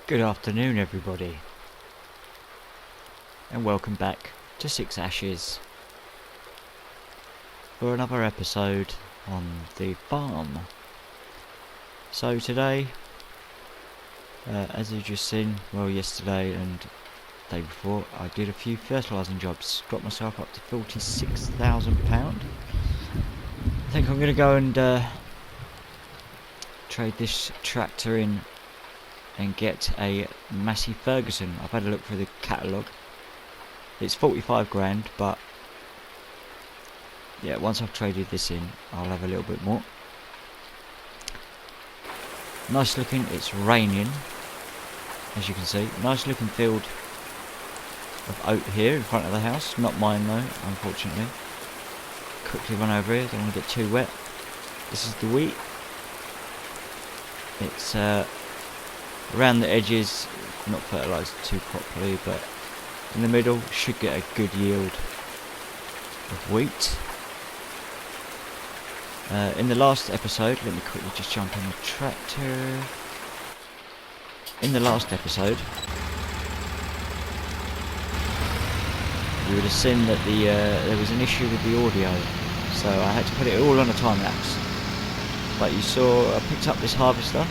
Good afternoon, everybody, and welcome back to Six Ashes for another episode on the farm. So today, as you've just seen, yesterday and the day before, I did a few fertilising jobs, got myself up to £46,000. I think I'm going to go and trade this tractor in and get a Massey Ferguson. I've had a look through the catalogue. It's 45 grand, but yeah, once I've traded this in, I'll have a little bit more. Nice looking. It's raining, as you can see. Nice looking field of oat here in front of the house. Not mine though, unfortunately. Quickly run over here, don't want to get too wet. This is the wheat. It's around the edges, not fertilised too properly, but in the middle should get a good yield of wheat. In the last episode, let me quickly just jump on the tractor. In the last episode, you would have seen that there was an issue with the audio, so I had to put it all on a time lapse. But you saw I picked up this harvester,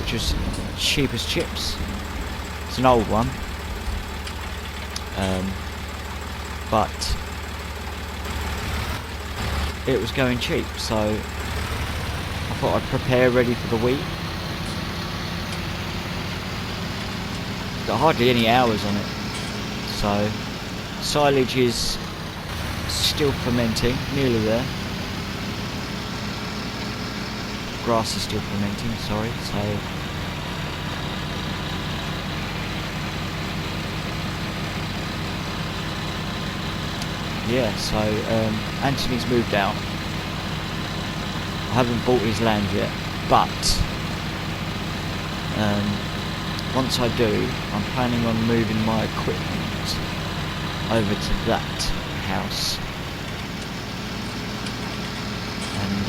which was cheap as chips. It's an old one, but it was going cheap, so I thought I'd prepare ready for the wheat. Got hardly any hours on it, so silage is still fermenting, nearly there. Grass is still fermenting, sorry, so yeah, so Anthony's moved out. I haven't bought his land yet, but once I do, I'm planning on moving my equipment over to that house, and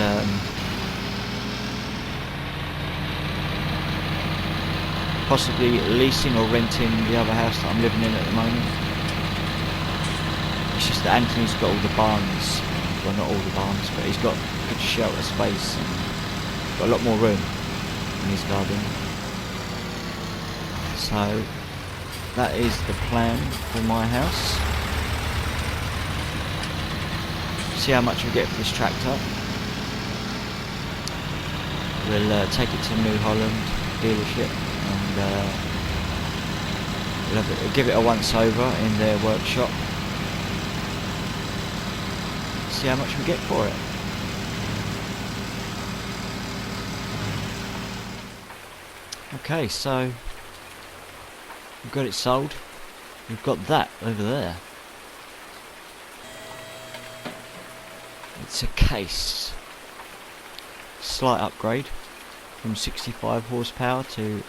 possibly leasing or renting the other house that I'm living in at the moment. It's just that Anthony's got all the barns, well, not all the barns, but he's got good shelter space and got a lot more room in his garden. So that is the plan for my house. See how much we get for this tractor. We'll take it to New Holland dealership and we'll give it a once over in their workshop. See how much we get for it. Okay, so we've got it sold. We've got that over there. It's a case. Slight upgrade from 65 horsepower to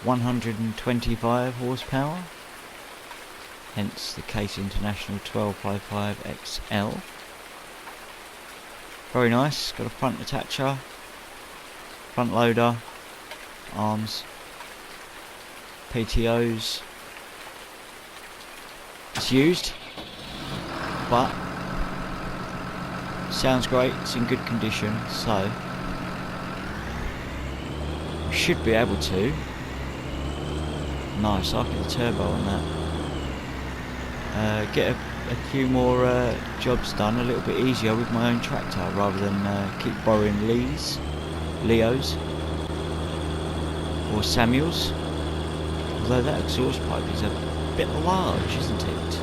125 horsepower. Hence the Case International 1255 XL. Very nice. Got a front attacher, front loader, arms, PTOs. It's used, but sounds great. It's in good condition, so we should be able to. Nice, I like the turbo on that. Get a few more jobs done a little bit easier with my own tractor rather than keep borrowing Leos or Samuels. Although that exhaust pipe is a bit large, isn't it?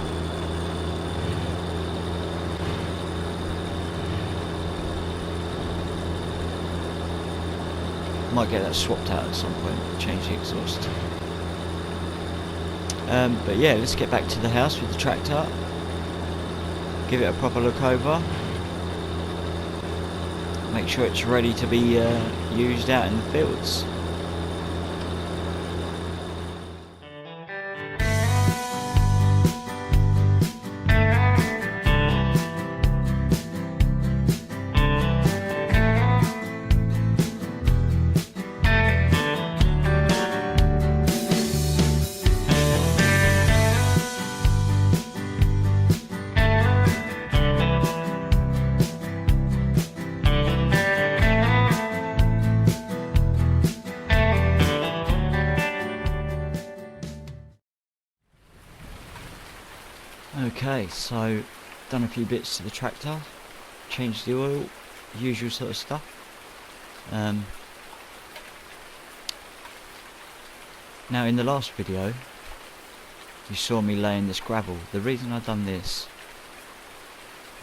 Might get that swapped out at some point, change the exhaust. But yeah, let's get back to the house with the tractor. Give it a proper look over. Make sure it's ready to be used out in the fields. Okay, so done a few bits to the tractor, changed the oil, usual sort of stuff. Now in the last video you saw me laying this gravel. The reason I've done this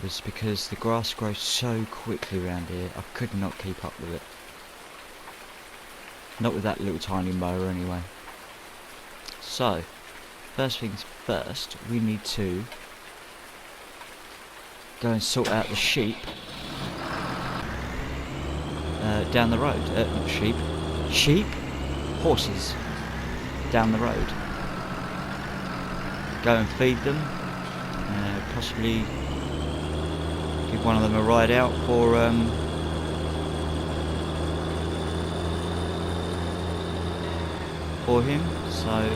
was because the grass grows so quickly around here, I could not keep up with it. Not with that little tiny mower anyway. So, first things first, we need to go and sort out the sheep down the road. Not sheep. Sheep? Horses. Down the road. Go and feed them. Possibly give one of them a ride out for him. So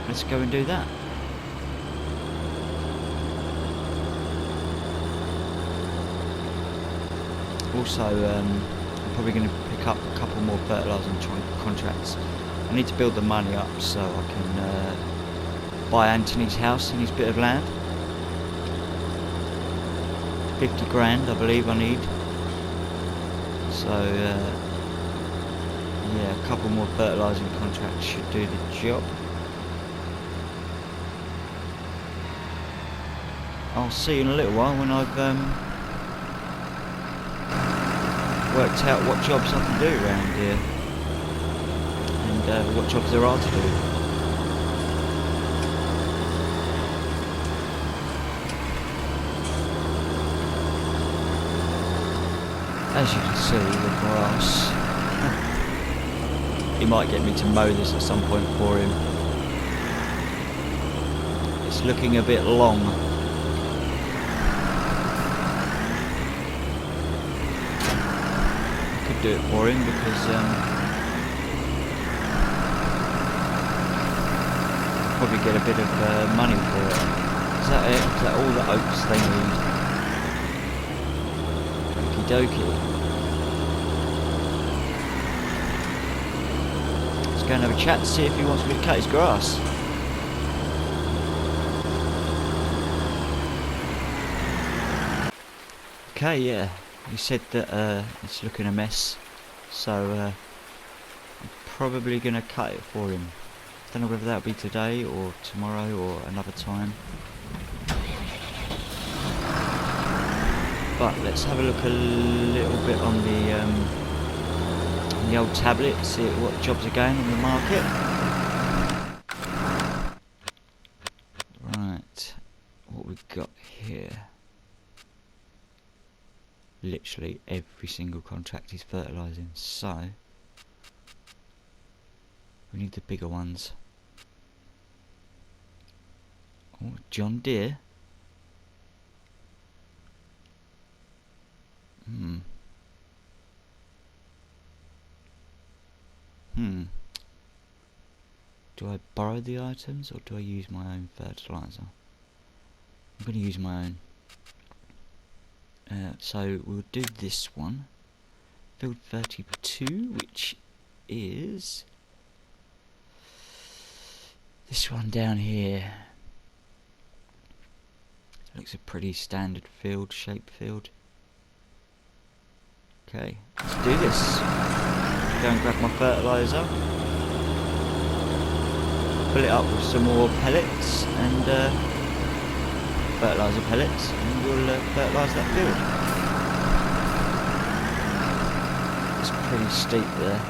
let's go and do that. Also, I'm probably going to pick up a couple more fertilising contracts. I need to build the money up so I can buy Anthony's house and his bit of land. 50 grand I believe I need. So yeah, a couple more fertilising contracts should do the job. I'll see you in a little while when I've worked out what jobs I can do around here and what jobs there are to do. As you can see, the grass. He might get me to mow this at some point for him. It's looking a bit long. I could do it for him because I'll probably get a bit of money for it. Is that it? Is that all the oats they need? Okie dokie. Go and have a chat to see if he wants me to cut his grass. Okay, yeah, he said that it's looking a mess, so I'm probably going to cut it for him. Don't know whether that'll be today or tomorrow or another time. But let's have a look a little bit on the old tablet, see what jobs are going on the market. Right, what we've got here. Literally every single contract is fertilising, so we need the bigger ones. Oh, John Deere. Do I borrow the items or do I use my own fertiliser? I'm going to use my own. So we'll do this one. Field 32, which is this one down here. Looks a pretty standard field, shaped field. Okay, let's do this. Go and grab my fertiliser. Fill it up with some more pellets and fertiliser pellets, and we'll fertilise that field. It's pretty steep there.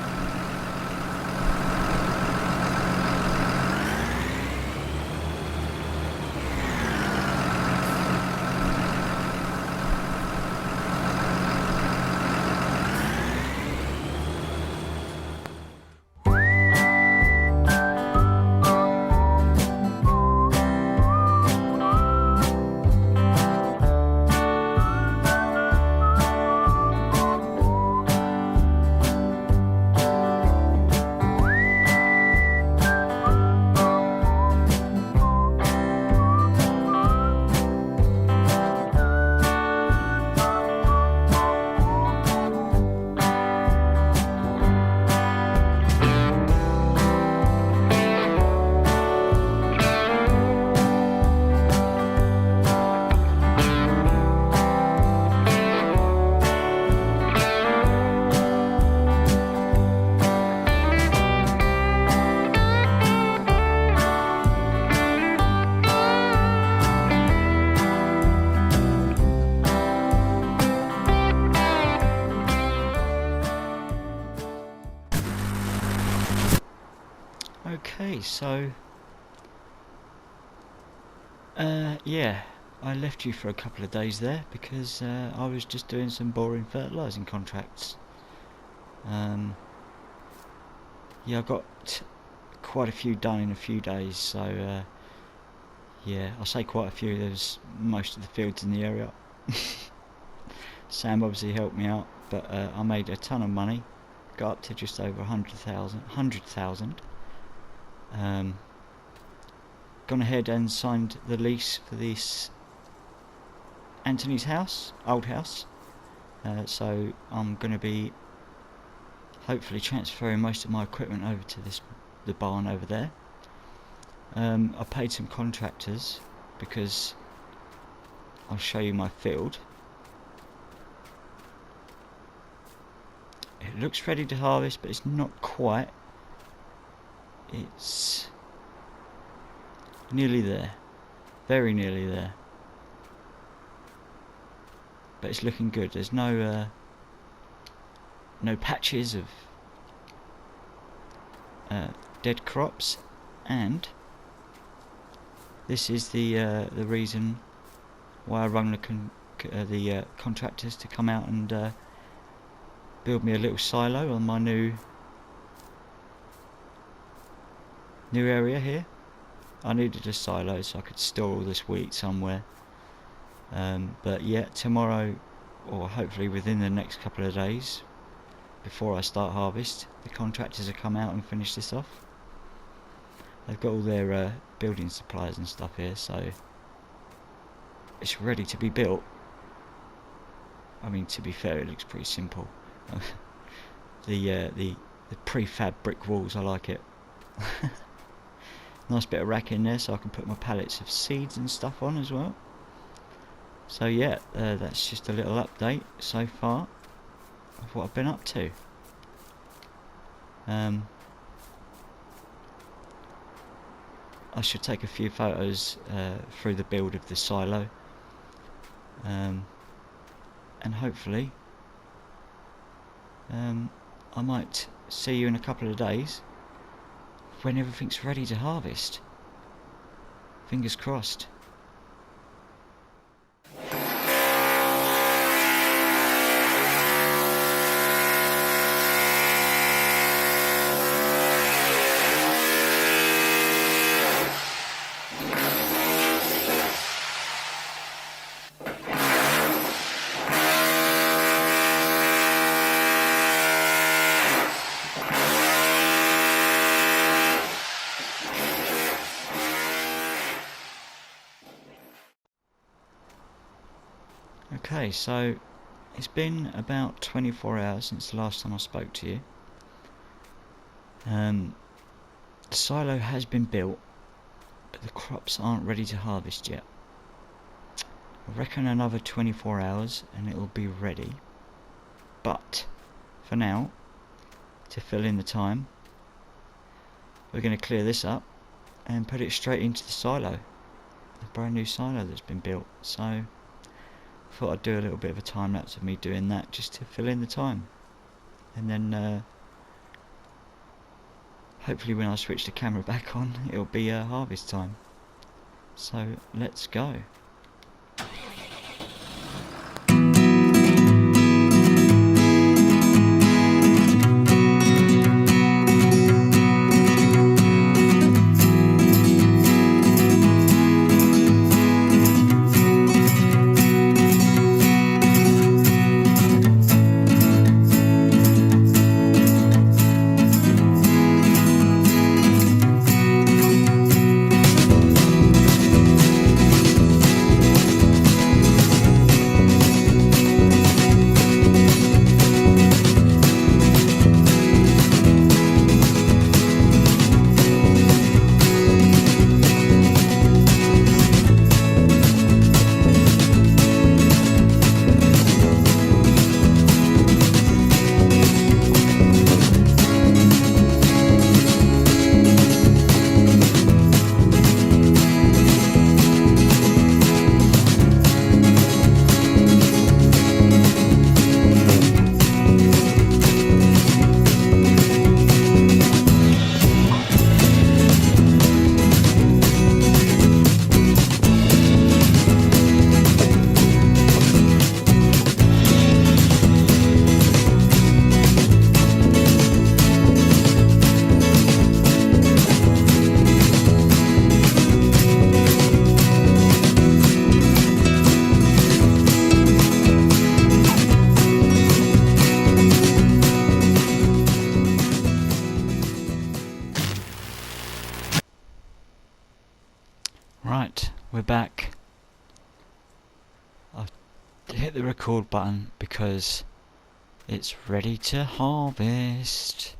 Okay, so yeah, I left you for a couple of days there because I was just doing some boring fertilising contracts. Yeah, I got quite a few done in a few days, so yeah, I say quite a few. There's most of the fields in the area. Sam obviously helped me out, but I made a ton of money. Got up to just over 100,000. Gone ahead and signed the lease for this Anthony's house, old house. So I'm going to be hopefully transferring most of my equipment over to the barn over there. I paid some contractors because I'll show you my field. It looks ready to harvest, but it's not quite. It's nearly there, very nearly there, but it's looking good. There's no patches of dead crops, and this is the reason why I rung the contractors to come out and build me a little silo on my new area here. I needed a silo so I could store all this wheat somewhere. But yeah, tomorrow, or hopefully within the next couple of days, before I start harvest, the contractors will come out and finish this off. They've got all their building supplies and stuff here, so it's ready to be built. I mean, to be fair, it looks pretty simple. The prefab brick walls, I like it. Nice bit of rack in there so I can put my pallets of seeds and stuff on as well. So yeah, that's just a little update so far of what I've been up to. I should take a few photos through the build of the silo, and hopefully I might see you in a couple of days when everything's ready to harvest. Fingers crossed. Okay, so it's been about 24 hours since the last time I spoke to you. The silo has been built, but the crops aren't ready to harvest yet. I reckon another 24 hours and it will be ready. But for now, to fill in the time, we're going to clear this up and put it straight into the silo, the brand new silo that's been built. So thought I'd do a little bit of a time lapse of me doing that just to fill in the time, and then hopefully when I switch the camera back on it'll be harvest time. So let's go. we're back. I've hit the record button because it's ready to harvest.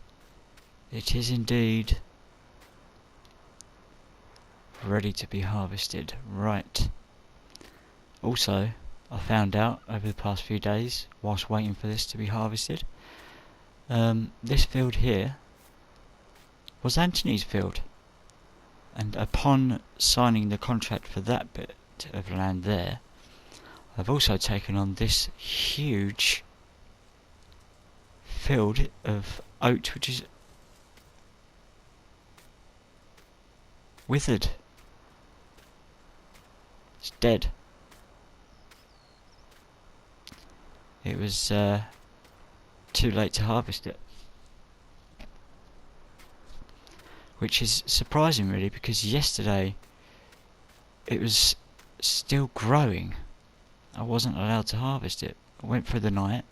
It is indeed ready to be harvested. Right. Also, I found out over the past few days, whilst waiting for this to be harvested, this field here was Anthony's field. And upon signing the contract for that bit of land there, I've also taken on this huge field of oat, which is withered. It's dead. It was too late to harvest it. Which is surprising really, because yesterday it was still growing. I wasn't allowed to harvest it. I went for the night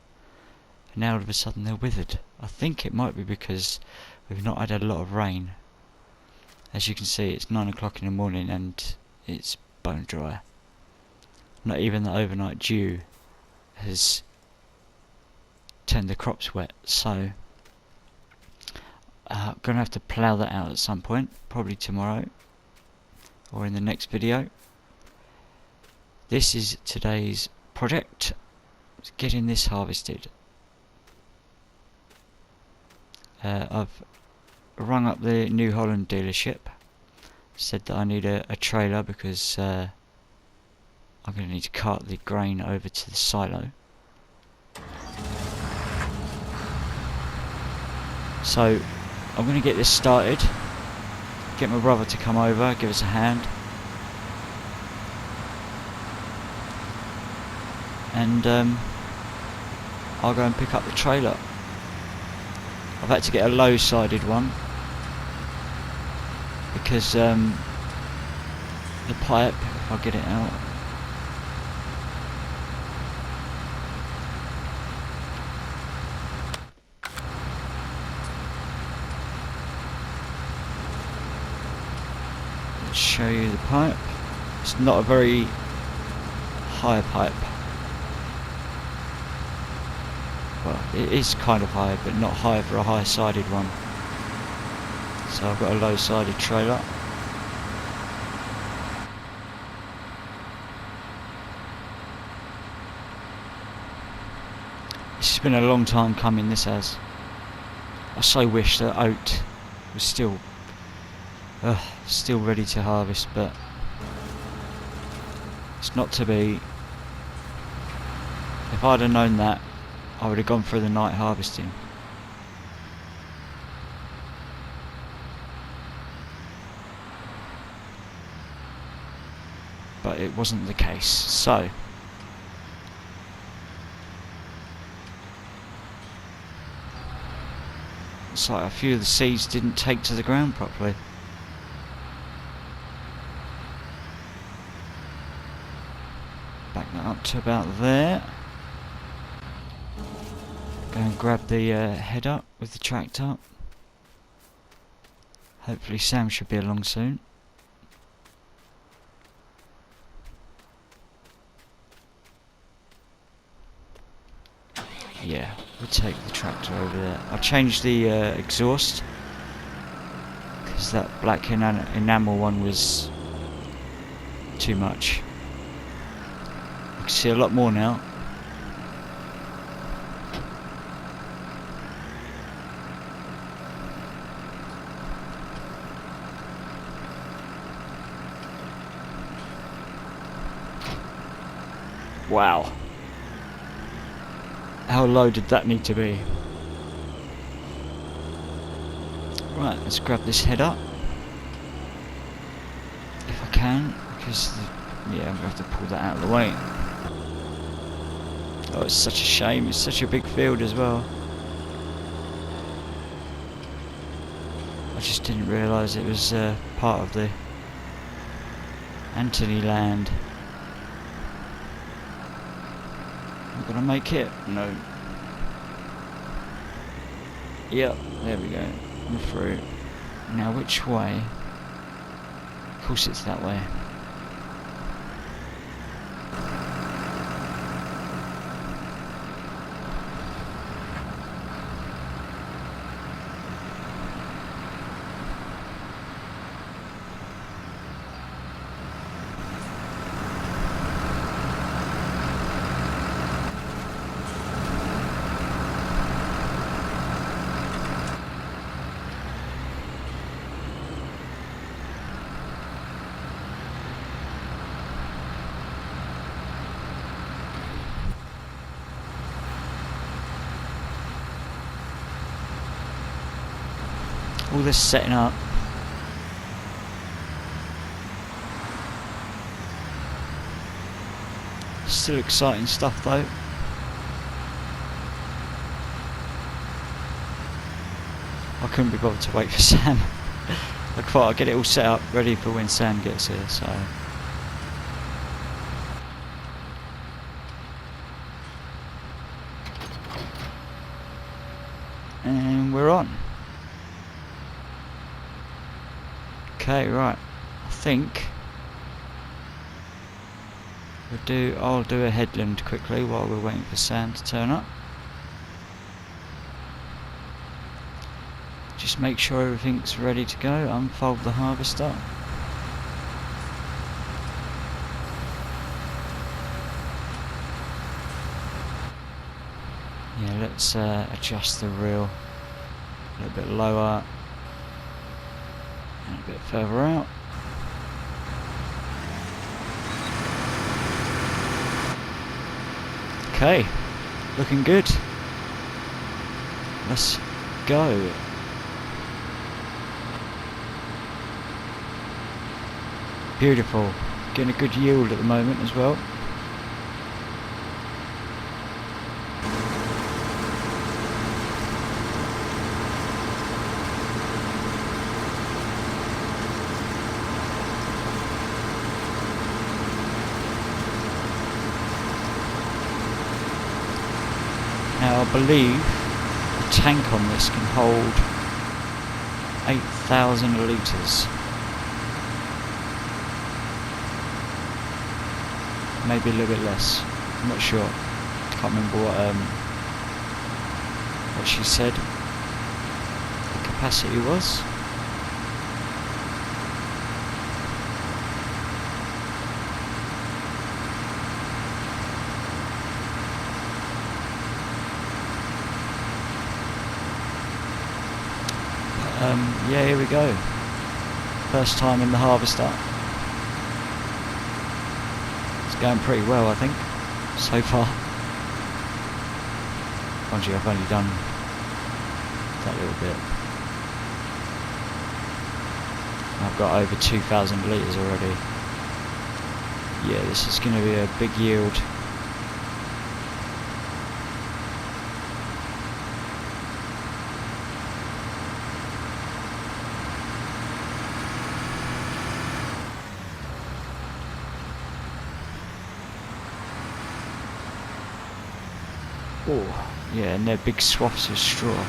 and now all of a sudden they're withered. I think it might be because we've not had a lot of rain. As you can see, it's 9 o'clock in the morning and it's bone dry. Not even the overnight dew has turned the crops wet, so I'm going to have to plough that out at some point, probably tomorrow or in the next video. This is today's project, getting this harvested. I've rung up the New Holland dealership, said that I need a trailer because I'm going to need to cart the grain over to the silo. So I'm going to get this started, get my brother to come over, give us a hand, and I'll go and pick up the trailer. I've had to get a low-sided one because the pipe, if I get it out, show you the pipe. It's not a very high pipe. Well, it is kind of high, but not high for a high-sided one. So I've got a low-sided trailer. This has been a long time coming, this has. I so wish that oat was still ready to harvest, but it's not to be. If I'd have known that, I would have gone through the night harvesting. But it wasn't the case, so it's like a few of the seeds didn't take to the ground properly. Back that up to about there. Go and grab the head up with the tractor. Hopefully Sam should be along soon. Yeah, we'll take the tractor over there. I changed the exhaust because that black enamel one was too much. I can see a lot more now. Wow. How low did that need to be? Right, let's grab this head up. If I can, because yeah, I'm going to have to pull that out of the way. Oh, it's such a shame, it's such a big field as well. I just didn't realise it was part of the Anthony land. I'm gonna make it? No. Yep, there we go. I'm through. Now which way? Of course it's that way. all this setting up. Still exciting stuff though. I couldn't be bothered to wait for Sam. I thought I'd get it all set up ready for when Sam gets here, so. And we're on. Okay, right. I think I'll do a headland quickly while we're waiting for Sam to turn up. Just make sure everything's ready to go. Unfold the harvester. Yeah, let's adjust the reel a little bit lower and a bit further out. Okay, looking good. Let's go. Beautiful. Getting a good yield at the moment as well. Now I believe the tank on this can hold 8,000 litres. Maybe a little bit less. I'm not sure. Can't remember what she said the capacity was. Yeah, here we go. First time in the harvester. It's going pretty well, I think, so far. Mind you, I've only done that little bit. I've got over 2,000 litres already. Yeah, this is going to be a big yield. Oh, yeah, and they're big swaths of straw.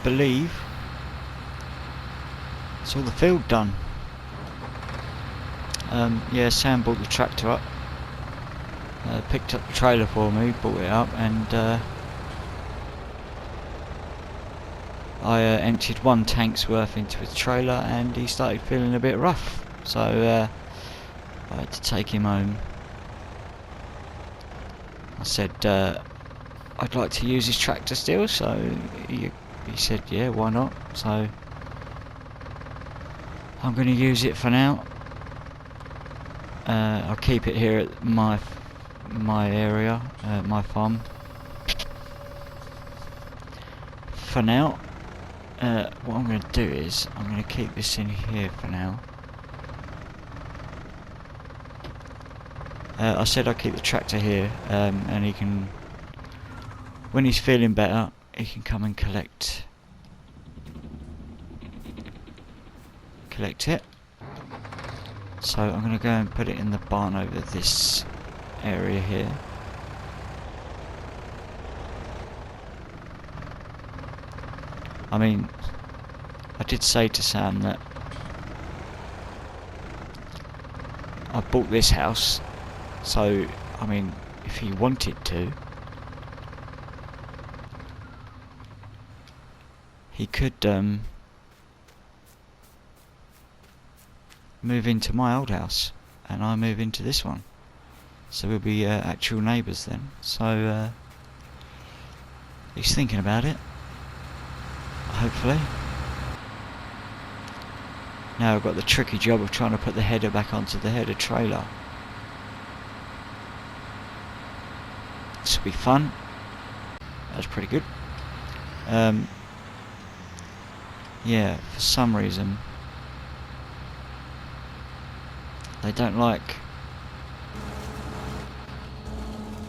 believe it's all the field done. Yeah, Sam brought the tractor up, picked up the trailer for me, brought it up, and I emptied 1 tank's worth into his trailer, and he started feeling a bit rough, so I had to take him home. I said I'd like to use his tractor still, so he said yeah, why not, so I'm going to use it for now. I'll keep it here at my area, my farm for now. What I'm going to do is I'm going to keep this in here for now. I said I'd keep the tractor here, and he can, when he's feeling better, he can come and collect it. So I'm going to go and put it in the barn over this area here. I mean, I did say to Sam that I bought this house, so I mean, if he wanted to, he could move into my old house and I move into this one, so we'll be actual neighbours then. So he's thinking about it, hopefully. Now I've got the tricky job of trying to put the header back onto the header trailer. This will be fun. That's pretty good. Yeah, for some reason they don't like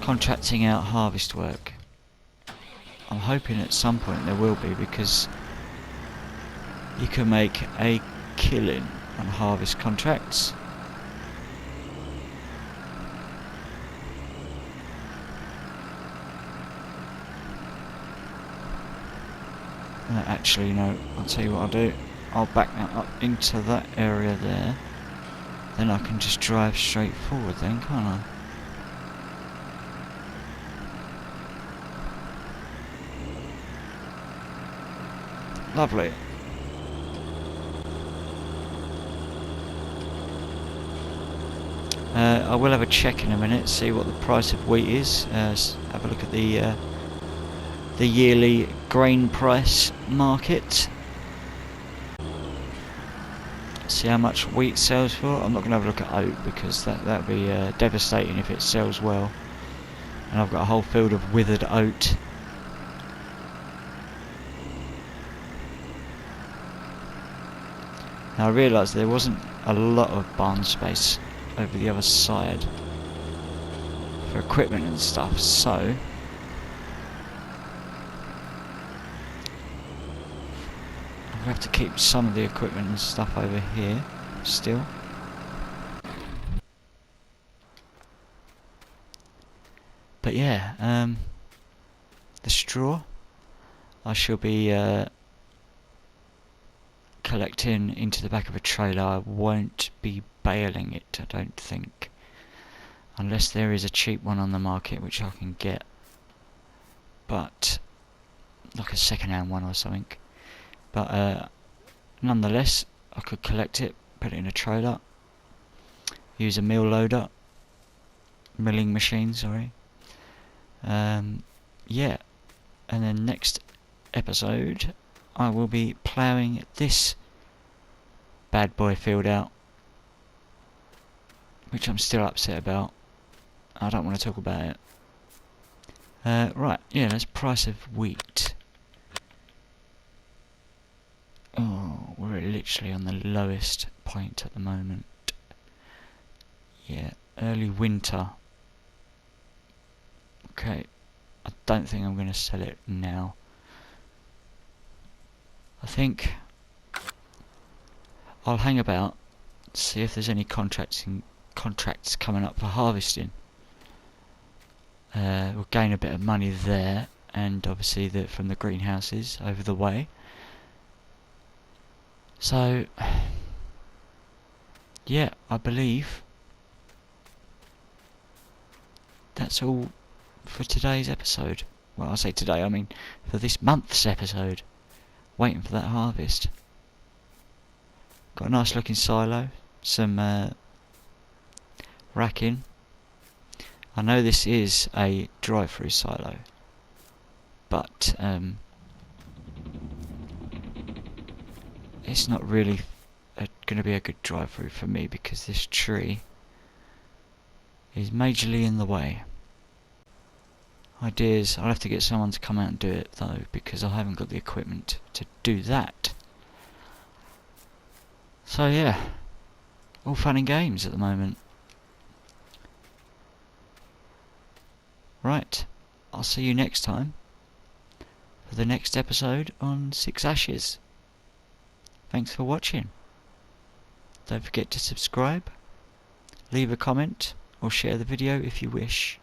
contracting out harvest work. I'm hoping at some point there will be, because you can make a killing on harvest contracts. Actually, no, I'll tell you what I'll do. I'll back that up into that area there. Then I can just drive straight forward then, can't I? Lovely. I will have a check in a minute, see what the price of wheat is. Have a look at the yearly grain price market. See how much wheat sells for. I'm not going to have a look at oat, because that'd be devastating if it sells well. And I've got a whole field of withered oat. Now I realised there wasn't a lot of barn space over the other side for equipment and stuff, so I'm gonna have to keep some of the equipment and stuff over here still. But yeah, the straw I shall be collecting into the back of a trailer. I won't be baling it, I don't think, unless there is a cheap one on the market which I can get, but like a second-hand one or something. But nonetheless, I could collect it, put it in a trailer, use a milling machine, sorry. Yeah, and then next episode I will be ploughing this bad boy field out, which I'm still upset about. I don't want to talk about it. Right, yeah, that's price of wheat. Oh, we're literally on the lowest point at the moment. Yeah, early winter. Okay, I don't think I'm going to sell it now. I think I'll hang about, see if there's any contracts coming up for harvesting. We'll gain a bit of money there, and obviously from the greenhouses over the way. So, yeah, I believe that's all for today's episode. Well, I say today, I mean for this month's episode. Waiting for that harvest. Got a nice looking silo, some racking. I know this is a drive-through silo, but it's not really going to be a good drive-through for me because this tree is majorly in the way. Ideas, I'll have to get someone to come out and do it though, because I haven't got the equipment to do that. So yeah, all fun and games at the moment. Right, I'll see you next time for the next episode on 6 Ashes. Thanks for watching. Don't forget to subscribe, leave a comment, or share the video if you wish.